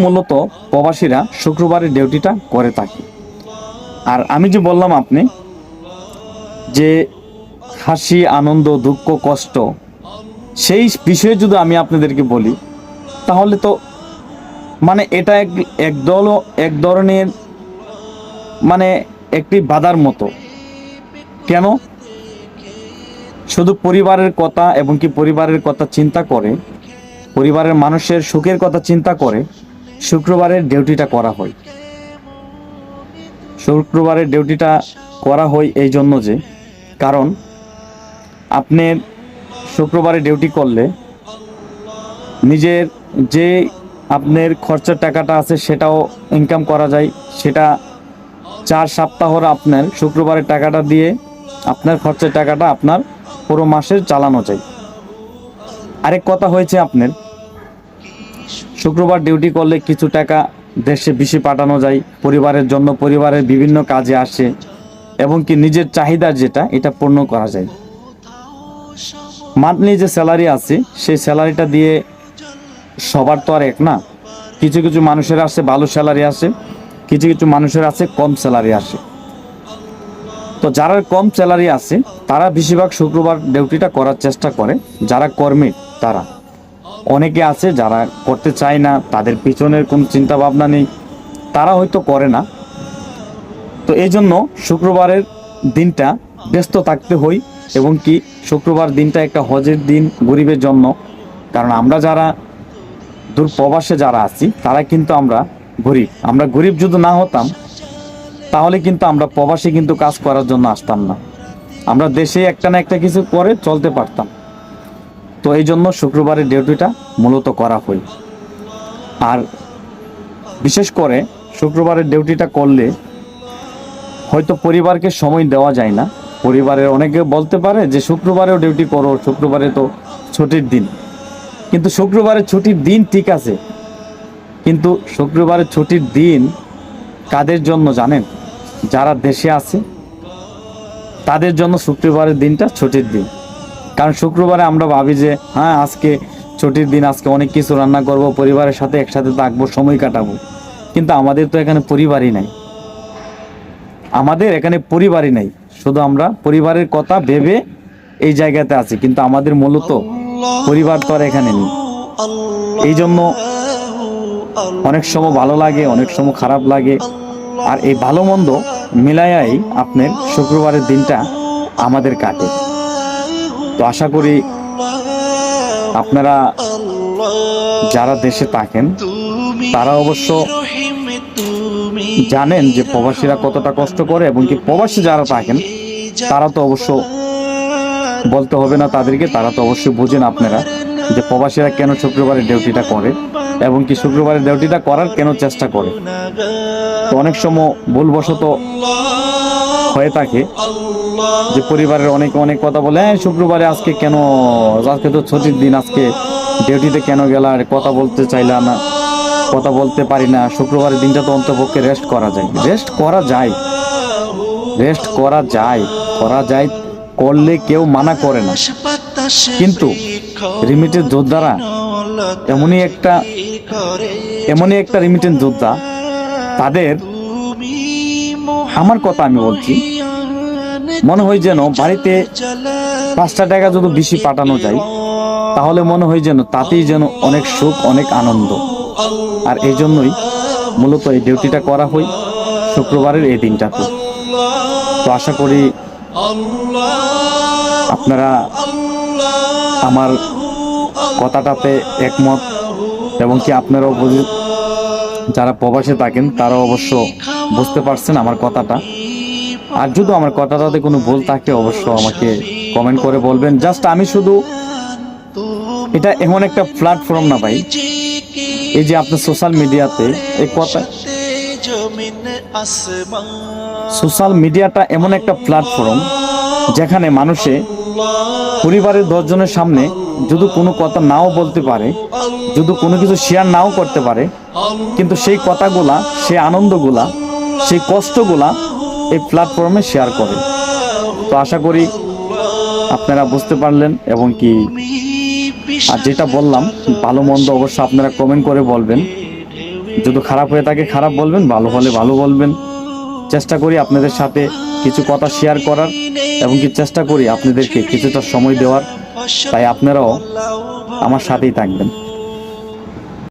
মূলত প্রবাসীরা শুক্রবারের ডিউটিটা করে থাকে। আর আমি যে বললাম আপনি যে হাসি, আনন্দ, দুঃখ, কষ্ট, সেই বিষয়ে যদি আমি আপনাদেরকে বলি তাহলে তো মানে এটা এক ধরনের মানে একটি বাধার মতো। কেন? শুধু পরিবারের কথা এবং কি পরিবারের কথা চিন্তা করে, পরিবারের মানুষের সুখের কথা চিন্তা করে শুক্রবারের ডিউটিটা করা হয়। শুক্রবারের ডিউটিটা করা হয় এই জন্য যে কারণ আপনি শুক্রবারে ডিউটি করলে নিজের যে আপনার খরচার টাকাটা আছে সেটাও ইনকাম করা যায়। সেটা 4 সপ্তাহর আপনার শুক্রবারের টাকাটা দিয়ে আপনার খরচার টাকাটা আপনার পুরো মাসের চালানো যায়। আরেক কথা হয়েছে আপনার শুক্রবার ডিউটি করলে কিছু টাকা দেশে বেশি পাঠানো যায় পরিবারের জন্য, পরিবারের বিভিন্ন কাজে আসে এবং কি নিজের চাহিদা যেটা এটা পূর্ণ করা যায়। মান্থলি যে স্যালারি আছে সেই স্যালারিটা দিয়ে সবার তো আর এক না। কিছু কিছু মানুষের আছে ভালো স্যালারি আসে, কিছু কিছু মানুষের আছে কম স্যালারি আসে। তো যারা কম স্যালারি আছে তারা বেশিরভাগ শুক্রবার ডিউটিটা করার চেষ্টা করে। যারা কর্মী তারা, অনেকে আছে যারা করতে চায় না, তাদের পিছনের কোনো চিন্তা ভাবনা নেই, তারা হয়তো করে না। তো এই জন্য শুক্রবারের দিনটা ব্যস্ত থাকতে হয় এবং কি শুক্রবার দিনটা একটা হজের দিন গরিবের জন্য। কারণ আমরা যারা দূর প্রবাসে যারা আছি তারা কিন্তু আমরা গরিব যদি না হতাম তাহলে কিন্তু আমরা প্রবাসে কিন্তু কাজ করার জন্য আসতাম না। আমরা দেশে একটা না একটা কিছু করে চলতে পারতাম। তো এই জন্য শুক্রবারের ডিউটিটা মূলত করা হয়। আর বিশেষ করে শুক্রবারের ডিউটিটা করলে হয়তো পরিবারকে সময় দেওয়া যায় না। পরিবারের অনেকে বলতে পারে যে শুক্রবারেও ডিউটি করো, শুক্রবারে তো ছুটির দিন। কিন্তু শুক্রবারের ছুটির দিন ঠিক আছে, কিন্তু শুক্রবারের ছুটির দিন কাদের জন্য জানেন? যারা দেশে আছে তাদের জন্য শুক্রবারের দিনটা ছুটির দিন। কারণ শুক্রবারে আমরা ভাবি যে হ্যাঁ আজকে ছুটির দিন, আজকে অনেক কিছু রান্না করব, পরিবারের সাথে একসাথে থাকবো, সময় কাটাবো। কিন্তু আমাদের তো এখানে পরিবারই নাই, শুধু আমরা পরিবারের কথা ভেবে এই জায়গাতে আছি, কিন্তু আমাদের মূলত পরিবার তো আর এখানে নেই। এই জন্য অনেক সময় ভালো লাগে, অনেক সময় খারাপ লাগে। আর এই ভালো মন্দ মিলাইয়াই আপনার শুক্রবারের দিনটা আমাদের কাটে। তো আশা করি আপনারা যারা দেশে থাকেন তারা অবশ্য জানেন যে প্রবাসীরা কতটা কষ্ট করে এবং কি প্রবাসী যারা থাকেন তারা তো অবশ্য বলতে হবে না তাদেরকে, তারা তো অবশ্যই বুঝেন আপনারা যে প্রবাসীরা কেন শুক্রবারের ডিউটিটা করে এবং কি শুক্রবারের ডিউটিটা করার কেন চেষ্টা করে। তো অনেক সময় ভুলবশত হয়ে থাকে যে পরিবারের অনেকে অনেক কথা বলে, হ্যাঁ শুক্রবারে আজকে কেন, আজকে তো ছুটির দিন, আজকে ডিউটিতে কেন গেলা, কথা বলতে চাইলা না, কথা বলতে পারি না। শুক্রবারের দিনটা তো অন্তপক্ষে রেস্ট করা যায়, করলে কেউ মানা করে না। কিন্তু রিমিটেন্স যোদ্ধারা এমনই একটা রিমিটেন্স যোদ্ধা, তাদের আমার কথা আমি বলছি, মনে হয় যেন বাড়িতে 5টা টাকা যদি বেশি পাঠানো যায় তাহলে মনে হয় যেন তাতেই যেন অনেক সুখ, অনেক আনন্দ। আর এই জন্যই মূলত এই ডিউটিটা করা হয় শুক্রবারের এই দিনটাতে। তো আশা করি আপনারা আমার কথাটাতে একমত এবং কি আপনারাও যারা প্রবাসে থাকেন তারা অবশ্য বুঝতে পারছেন আমার কথাটা। আর যদি আমার কথাটাতে কোনো ভুল থাকে অবশ্য আমাকে কমেন্ট করে বলবেন। জাস্ট আমি শুধু, এটা এমন একটা প্ল্যাটফর্ম না ভাই, এই যে আপনার সোশ্যাল মিডিয়াতে এই কথা, সোশ্যাল মিডিয়াটা এমন একটা প্ল্যাটফর্ম যেখানে মানুষে পরিবারের 10 জনের সামনে যদি কোনো কথা নাও বলতে পারে, যদি কোনো কিছু শেয়ার নাও করতে পারে, কিন্তু সেই কথাগুলা, সেই আনন্দগুলা, সেই কষ্টগুলা এই প্ল্যাটফর্মে শেয়ার করে। তো আশা করি আপনারা বুঝতে পারলেন এবং কি আর যেটা বললাম ভালো মন্দ অবশ্য আপনারা কমেন্ট করে বলবেন। যদি খারাপ হয়ে থাকে খারাপ বলবেন, ভালো হলে ভালো বলবেন। চেষ্টা করি আপনাদের সাথে কিছু কথা শেয়ার করার এবং কি চেষ্টা করি আপনাদেরকে কিছুটা সময় দেওয়ার। তাই আপনারাও আমার সাথেই থাকবেন।